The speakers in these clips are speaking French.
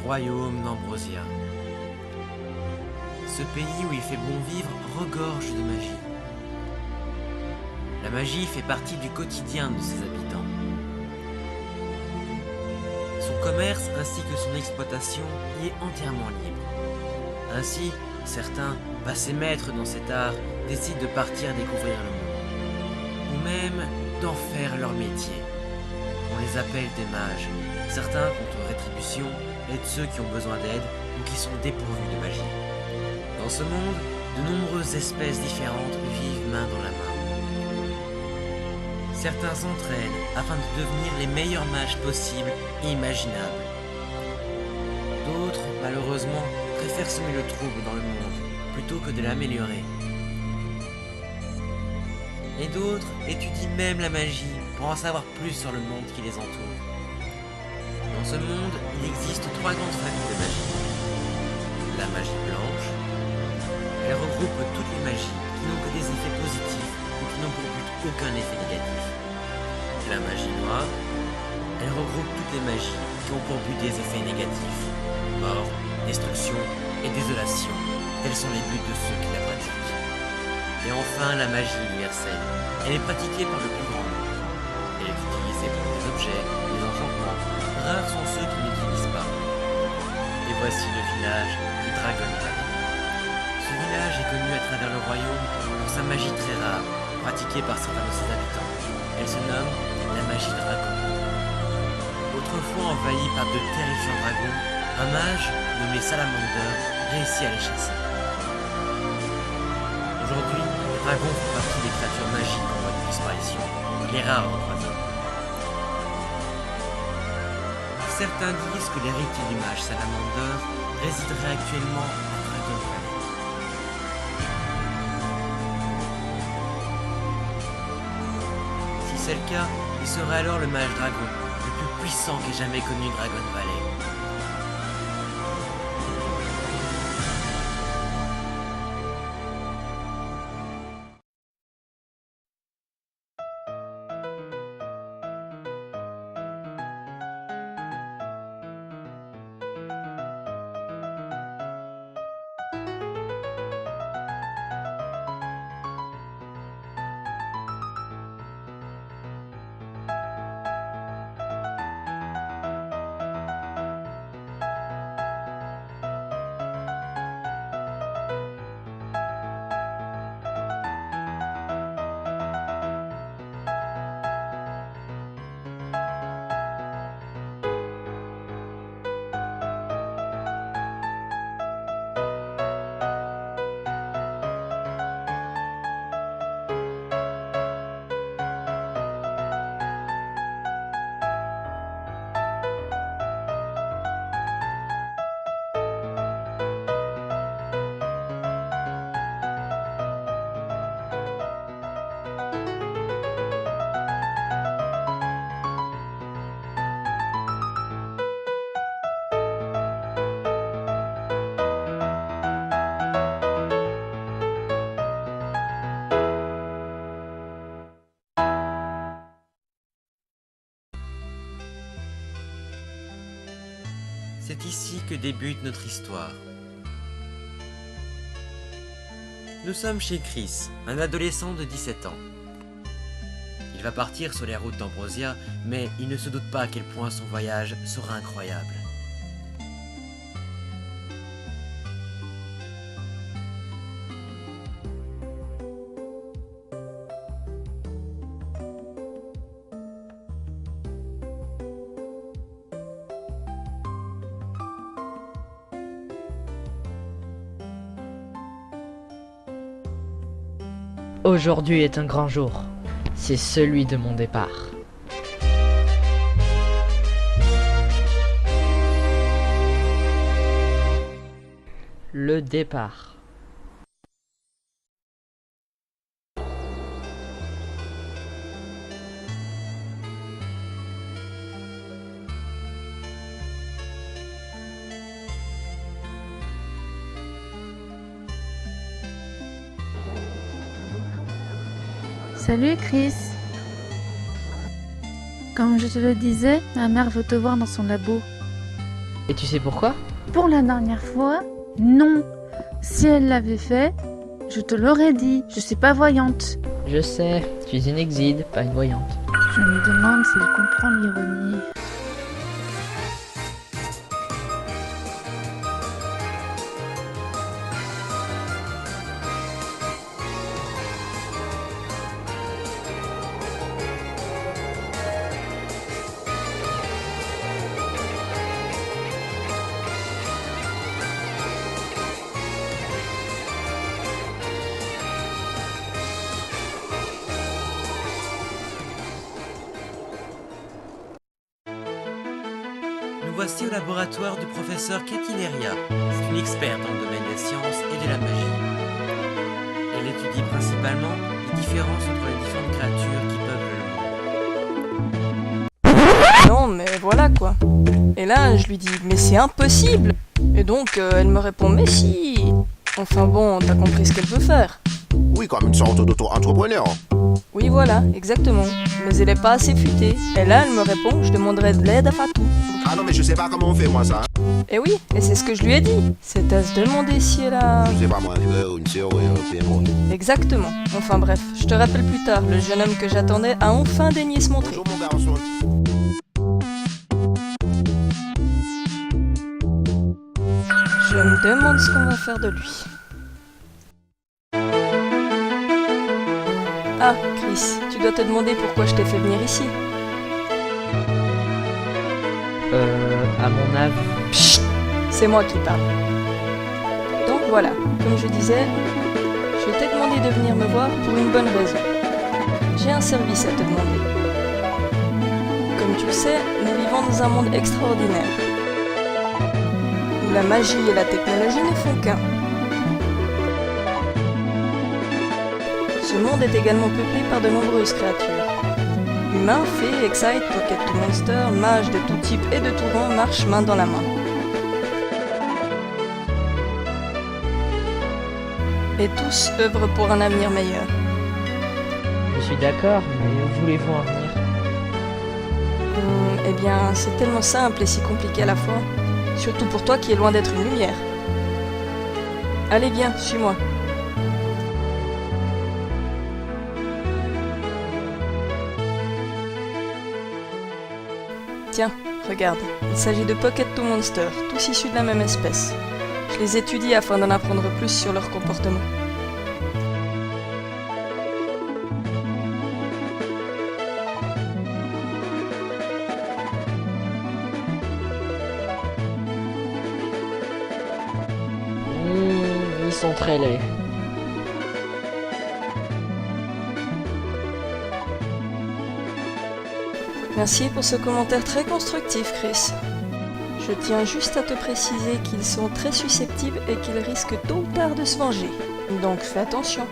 royaume d'Ambrosia. Ce pays où il fait bon vivre regorge de magie. La magie fait partie du quotidien de ses habitants. Son commerce ainsi que son exploitation y est entièrement libre. Ainsi, certains, passés maîtres dans cet art, décident de partir découvrir le monde, ou même d'en faire leur métier. On les appelle des mages. Certains, contre rétribution, aident ceux qui ont besoin d'aide ou qui sont dépourvus de magie. Dans ce monde, de nombreuses espèces différentes vivent main dans la main. Certains s'entraînent afin de devenir les meilleurs mages possibles et imaginables. D'autres, malheureusement, préfèrent semer le trouble dans le monde plutôt que de l'améliorer. Et d'autres étudient même la magie pour en savoir plus sur le monde qui les entoure. Dans ce monde, il existe 3 grandes familles de magie. La magie blanche, elle regroupe toutes les magies qui n'ont que des effets positifs ou qui n'ont pour but aucun effet négatif. La magie noire, elle regroupe toutes les magies qui ont pour but des effets négatifs. Mort, destruction et désolation, tels sont les buts de ceux qui la pratiquent. Et enfin, la magie universelle, elle est pratiquée par le plus grand nombre. Elle est utilisée pour des objets, des enchantements. Rares sont ceux qui n'utilisent pas. Et voici le village de Dragon Valley. Ce village est connu à travers le royaume pour sa magie très rare, pratiquée par certains de ses habitants. Elle se nomme la magie dragon. Autrefois envahi par de terrifiants dragons, un mage nommé Salamander réussit à les chasser. Aujourd'hui, les dragons font partie des créatures magiques en voie de disparition, les rares en royaume. Certains disent que l'héritier du mage Salamander résiderait actuellement à Dragon Valley. Si c'est le cas, il serait alors le mage dragon, le plus puissant qu'ait jamais connu Dragon Valley. C'est ici que débute notre histoire. Nous sommes chez Chris, un adolescent de 17 ans. Il va partir sur les routes d'Ambrosia, mais il ne se doute pas à quel point son voyage sera incroyable. Aujourd'hui est un grand jour. C'est celui de mon départ. Le départ. Salut Chris. Comme je te le disais, ma mère veut te voir dans son labo. Et tu sais pourquoi? Pour la dernière fois, non. Si elle l'avait fait, je te l'aurais dit. Je suis pas voyante. Je sais, tu es une exide, pas une voyante. Je me demande s'il comprend l'ironie. Nous voici au laboratoire du professeur Catineria. C'est une experte dans le domaine des sciences et de la magie. Elle étudie principalement les différences entre les différentes créatures qui peuplent le monde. Non, mais voilà quoi. Et là, je lui dis, mais c'est impossible. Et donc, elle me répond, mais si. Enfin bon, t'as compris ce qu'elle veut faire. Oui, comme une sorte d'auto-entrepreneur. Oui, voilà, exactement. Mais elle est pas assez futée. Et là, elle me répond, je demanderai de l'aide à Fatou. Ah non, mais je sais pas comment on fait, moi, ça. Et oui, et c'est ce que je lui ai dit. C'est à se demander si elle a... Je sais pas, moi, un frère, une sœur, un père. Exactement. Enfin bref, je te rappelle plus tard, le jeune homme que j'attendais a enfin daigné se montrer. Bonjour, mon garçon. Je me demande ce qu'on va faire de lui. Ah, Chris, tu dois te demander pourquoi je t'ai fait venir ici. À mon avis... Chut, c'est moi qui parle. Donc voilà, comme je disais, je t'ai demandé de venir me voir pour une bonne raison. J'ai un service à te demander. Comme tu le sais, nous vivons dans un monde extraordinaire, où la magie et la technologie ne font qu'un. Ce monde est également peuplé par de nombreuses créatures. Humains, fées, Excite, Pocket to Monster, mages de tout type et de tout rang marchent main dans la main. Et tous œuvrent pour un avenir meilleur. Je suis d'accord, mais où voulez-vous en venir? Eh bien, c'est tellement simple et si compliqué à la fois. Surtout pour toi qui es loin d'être une lumière. Allez viens, suis-moi. Tiens, regarde, il s'agit de Pocket to Monster, tous issus de la même espèce. Je les étudie afin d'en apprendre plus sur leur comportement. Ils sont très laids. Merci pour ce commentaire très constructif, Chris. Je tiens juste à te préciser qu'ils sont très susceptibles et qu'ils risquent tôt ou tard de se venger. Donc fais attention.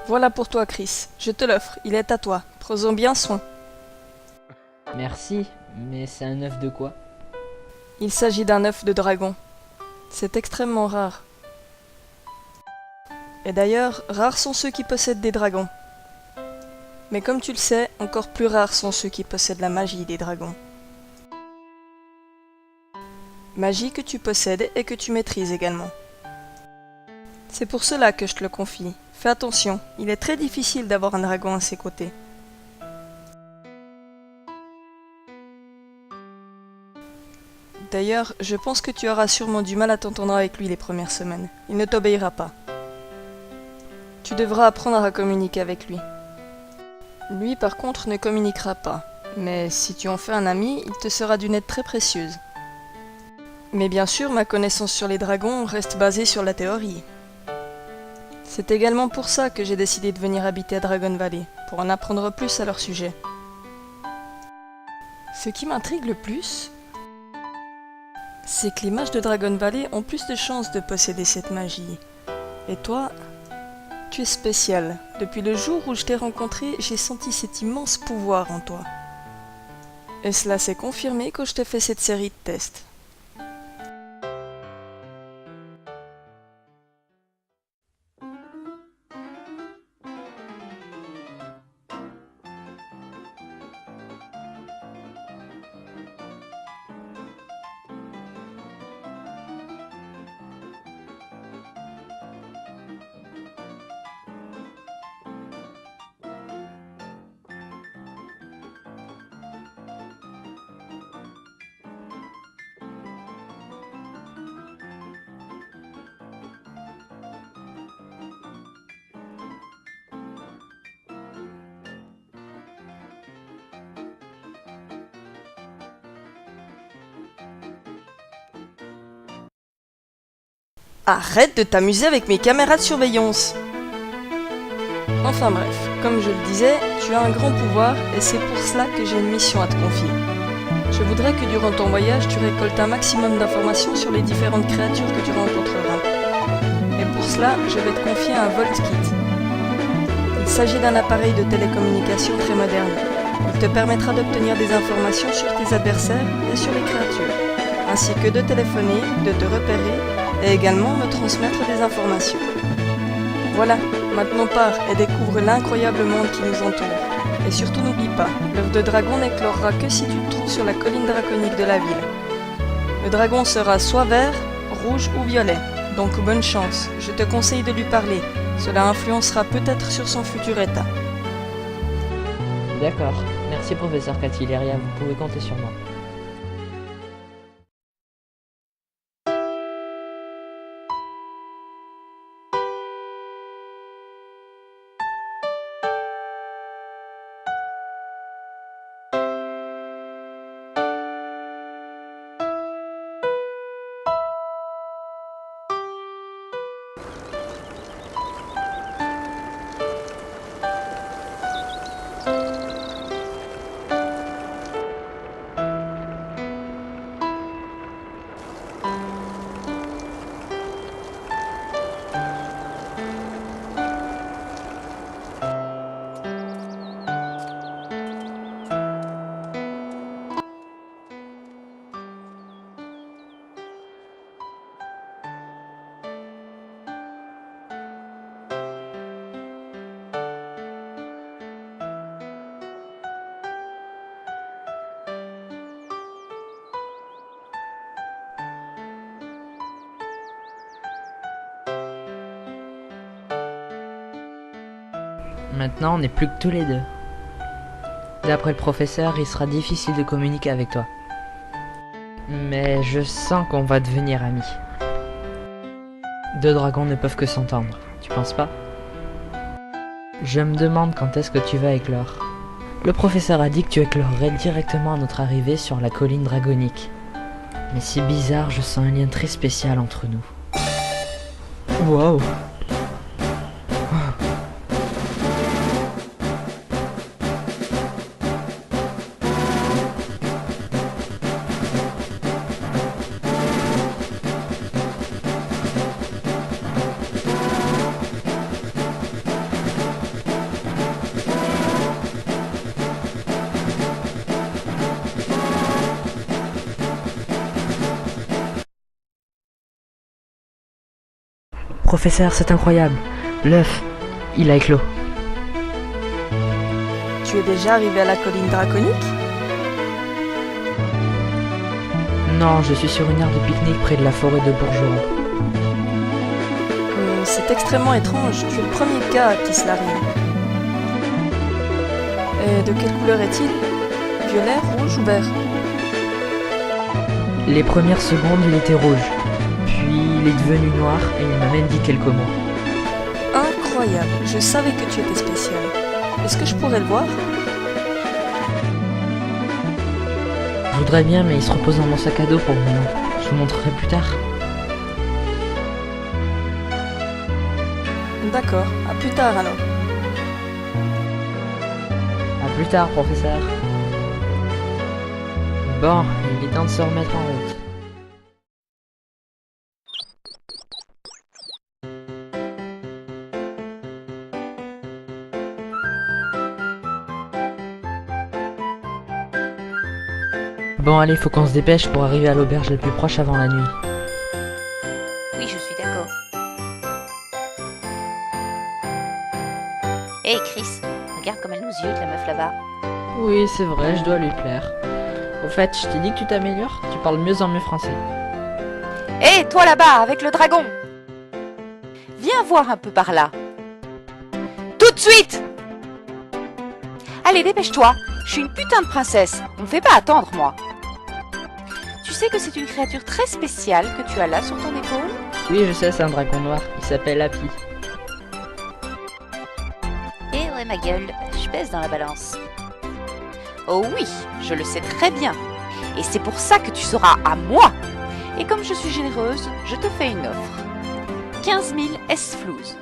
Voilà pour toi, Chris. Je te l'offre, il est à toi. Prends-en bien soin. Merci, mais c'est un œuf de quoi? Il s'agit d'un œuf de dragon. C'est extrêmement rare. Et d'ailleurs, rares sont ceux qui possèdent des dragons. Mais comme tu le sais, encore plus rares sont ceux qui possèdent la magie des dragons. Magie que tu possèdes et que tu maîtrises également. C'est pour cela que je te le confie. Fais attention, il est très difficile d'avoir un dragon à ses côtés. D'ailleurs, je pense que tu auras sûrement du mal à t'entendre avec lui les premières semaines. Il ne t'obéira pas. Tu devras apprendre à communiquer avec lui. Lui, par contre, ne communiquera pas. Mais si tu en fais un ami, il te sera d'une aide très précieuse. Mais bien sûr, ma connaissance sur les dragons reste basée sur la théorie. C'est également pour ça que j'ai décidé de venir habiter à Dragon Valley, pour en apprendre plus à leur sujet. Ce qui m'intrigue le plus, c'est que les mages de Dragon Valley ont plus de chances de posséder cette magie. Et toi, tu es spécial. Depuis le jour où je t'ai rencontré, j'ai senti cet immense pouvoir en toi. Et cela s'est confirmé quand je t'ai fait cette série de tests. Arrête de t'amuser avec mes caméras de surveillance. Enfin bref, comme je le disais, tu as un grand pouvoir et c'est pour cela que j'ai une mission à te confier. Je voudrais que durant ton voyage, tu récoltes un maximum d'informations sur les différentes créatures que tu rencontreras. Et pour cela, je vais te confier un Volt Kit. Il s'agit d'un appareil de télécommunication très moderne. Il te permettra d'obtenir des informations sur tes adversaires et sur les créatures, ainsi que de téléphoner, de te repérer et également me transmettre des informations. Voilà, maintenant pars et découvre l'incroyable monde qui nous entoure. Et surtout n'oublie pas, l'œuf de dragon n'éclorera que si tu te trouves sur la colline draconique de la ville. Le dragon sera soit vert, rouge ou violet, donc bonne chance, je te conseille de lui parler, cela influencera peut-être sur son futur état. D'accord. Merci professeur Catileria, vous pouvez compter sur moi. Maintenant, on n'est plus que tous les deux. D'après le professeur, il sera difficile de communiquer avec toi. Mais je sens qu'on va devenir amis. Deux dragons ne peuvent que s'entendre, tu penses pas? Je me demande quand est-ce que tu vas éclore. Le professeur a dit que tu éclorerais directement à notre arrivée sur la colline dragonique. Mais c'est bizarre, je sens un lien très spécial entre nous. Wow! Professeur, c'est incroyable. L'œuf, il a éclos. Tu es déjà arrivé à la colline draconique? Non, je suis sur une aire de pique-nique près de la forêt de Bourgeron. C'est extrêmement étrange, tu es le premier cas à qui cela arrive. Et de quelle couleur est-il? Violet, rouge ou vert? Les premières secondes, il était rouge. Puis il est devenu noir et il m'a même dit quelques mots. Incroyable, je savais que tu étais spécial. Est-ce que je pourrais le voir? voudrais bien, mais il se repose dans mon sac à dos pour le moment. Je vous montrerai plus tard. D'accord, à plus tard alors. À plus tard, professeur. Bon, il est temps de se remettre en route. Bon, allez, faut qu'on se dépêche pour arriver à l'auberge la plus proche avant la nuit. Oui, je suis d'accord. Hé, Chris, regarde comme elle nous ziote, la meuf là-bas. Oui, c'est vrai, je dois lui plaire. Au fait, je t'ai dit que tu t'améliores, tu parles mieux en mieux français. Hé, toi là-bas, avec le dragon! Viens voir un peu par là. Tout de suite! Allez, dépêche-toi, je suis une putain de princesse, on me fait pas attendre, moi. Tu sais que c'est une créature très spéciale que tu as là sur ton épaule? Oui, je sais, c'est un dragon noir, il s'appelle Happy. Eh ouais, ma gueule, je pèse dans la balance. Oh oui, je le sais très bien. Et c'est pour ça que tu seras à moi. Et comme je suis généreuse, je te fais une offre. 15 000 S-Flouz.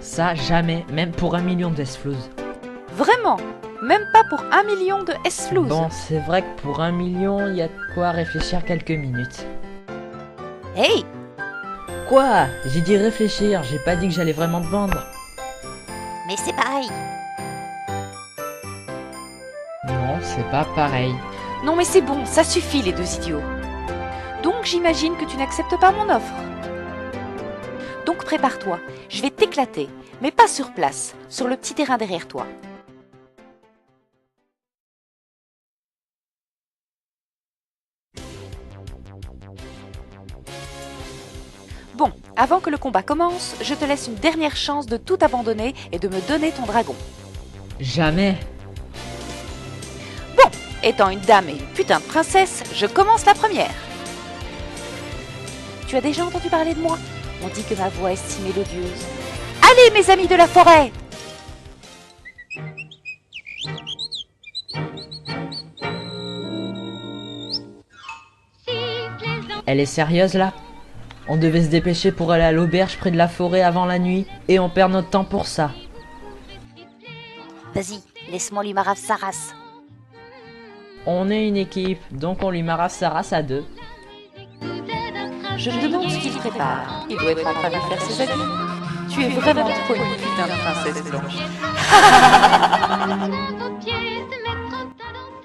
Ça, jamais, même pour 1 million d'S-Flouz. Vraiment? Même pas pour 1 million de S-Flouz? Bon, c'est vrai que pour 1 million, il y a de quoi réfléchir quelques minutes. Hey! Quoi? J'ai dit réfléchir, j'ai pas dit que j'allais vraiment te vendre. Mais c'est pareil. Non, c'est pas pareil. Non mais c'est bon, ça suffit les deux idiots. Donc j'imagine que tu n'acceptes pas mon offre. Donc prépare-toi, je vais t'éclater, mais pas sur place, sur le petit terrain derrière toi. Bon, avant que le combat commence, je te laisse une dernière chance de tout abandonner et de me donner ton dragon. Jamais. Bon, étant une dame et une putain de princesse, je commence la première. Tu as déjà entendu parler de moi? On dit que ma voix est si mélodieuse. Allez, mes amis de la forêt! Elle est sérieuse là? On devait se dépêcher pour aller à l'auberge près de la forêt avant la nuit, et on perd notre temps pour ça. Vas-y, laisse-moi lui marave sa race. On est une équipe, donc on lui marave sa race à deux. Je me demande ce qu'il prépare. Il doit être en train de faire ses habits. Tu es vraiment trop une putain de princesse blanche.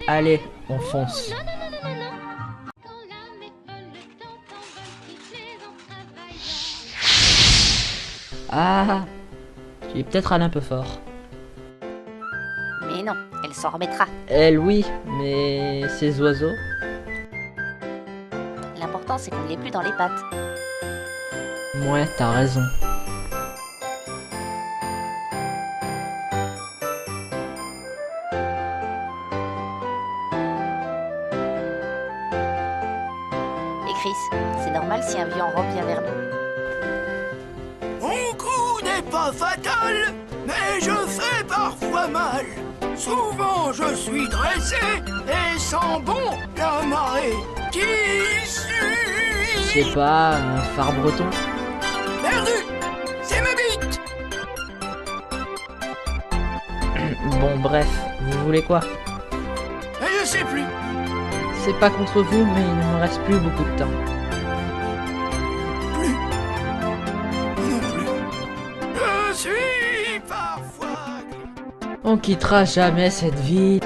Allez, on fonce. Ah, tu es peut-être allé un peu fort. Mais non, elle s'en remettra. Elle, oui, mais ces oiseaux... L'important, c'est qu'on ne l'ait plus dans les pattes. Ouais, t'as raison. Et Chris, c'est normal si un vieux en robe vient vers nous. Mon coup n'est pas fatal, mais je fais parfois mal. Souvent je suis dressé et sans bon la marée. Qui Je suis sais pas, un phare breton. perdu? C'est ma bite. Bon, bref, vous voulez quoi? Et je sais plus. C'est pas contre vous, mais il ne me reste plus beaucoup de temps. Non plus. Je suis parfois... On quittera jamais cette ville.